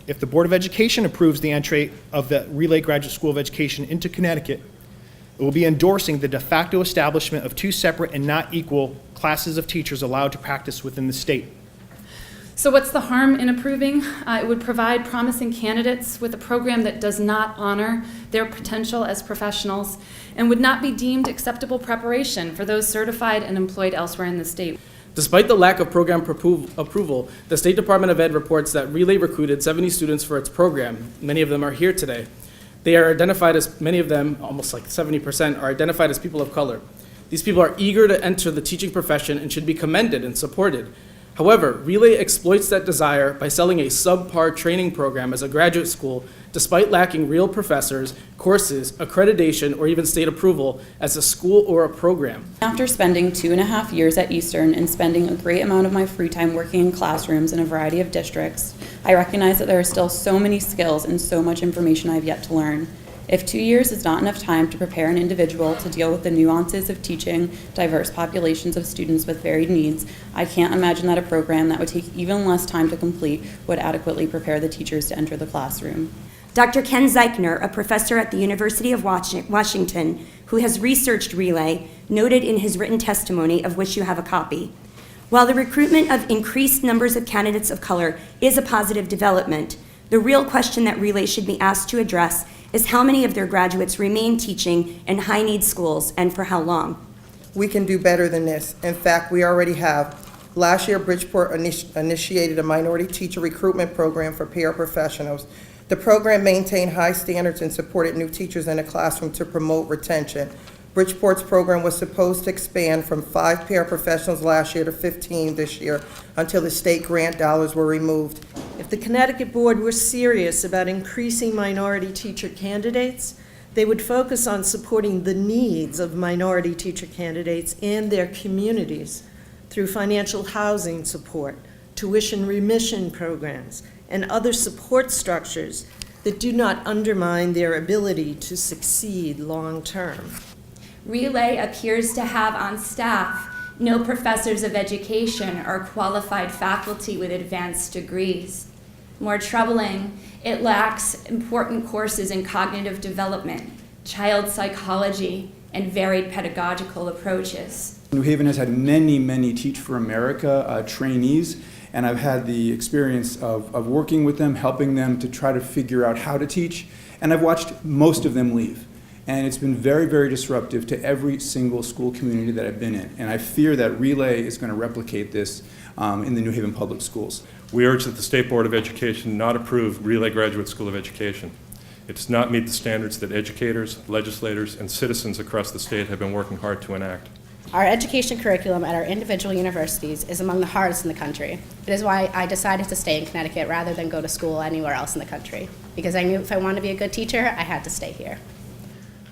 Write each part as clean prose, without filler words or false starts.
If the Board of Education approves the entry of the Relay Graduate School of Education into Connecticut, it will be endorsing the de facto establishment of two separate and not equal classes of teachers allowed to practice within the state. So what's the harm in approving? It would provide promising candidates with a program that does not honor their potential as professionals and would not be deemed acceptable preparation for those certified and employed elsewhere in the state. Despite the lack of program approval, the State Department of Ed reports that Relay recruited 70 students for its program. Many of them are here today. They are identified as, many of them, almost like 70%, are identified as people of color. These people are eager to enter the teaching profession and should be commended and supported. However, Relay exploits that desire by selling a subpar training program as a graduate school, despite lacking real professors, courses, accreditation, or even state approval as a school or a program. After spending 2.5 years at Eastern and spending a great amount of my free time working in classrooms in a variety of districts, I recognize that there are still so many skills and so much information I have yet to learn. If 2 years is not enough time to prepare an individual to deal with the nuances of teaching diverse populations of students with varied needs, I can't imagine that a program that would take even less time to complete would adequately prepare the teachers to enter the classroom. Dr. Ken Zeichner, a professor at the University of Washington, who has researched Relay, noted in his written testimony, of which you have a copy, while the recruitment of increased numbers of candidates of color is a positive development, the real question that Relay should be asked to address is how many of their graduates remain teaching in high-need schools and for how long. We can do better than this. In fact, we already have. Last year, Bridgeport initiated a minority teacher recruitment program for paraprofessionals. The program maintained high standards and supported new teachers in the classroom to promote retention. Bridgeport's program was supposed to expand from 5 paraprofessionals last year to 15 this year until the state grant dollars were removed. If the Connecticut Board were serious about increasing minority teacher candidates, they would focus on supporting the needs of minority teacher candidates and their communities through financial housing support, tuition remission programs, and other support structures that do not undermine their ability to succeed long-term. Relay appears to have on staff no professors of education or qualified faculty with advanced degrees. More troubling, it lacks important courses in cognitive development, child psychology, and varied pedagogical approaches. New Haven has had many Teach for America trainees, and I've had the experience of working with them, helping them to try to figure out how to teach, and I've watched most of them leave. And it's been very disruptive to every single school community that I've been in. And I fear that Relay is going to replicate this in the New Haven public schools. We urge that the State Board of Education not approve Relay Graduate School of Education. It does not meet the standards that educators, legislators, and citizens across the state have been working hard to enact. Our education curriculum at our individual universities is among the hardest in the country. It is why I decided to stay in Connecticut rather than go to school anywhere else in the country, because I knew if I wanted to be a good teacher, I had to stay here.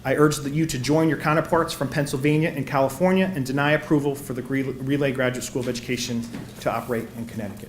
I urge you to join your counterparts from Pennsylvania and California and deny approval for the Relay Graduate School of Education to operate in Connecticut.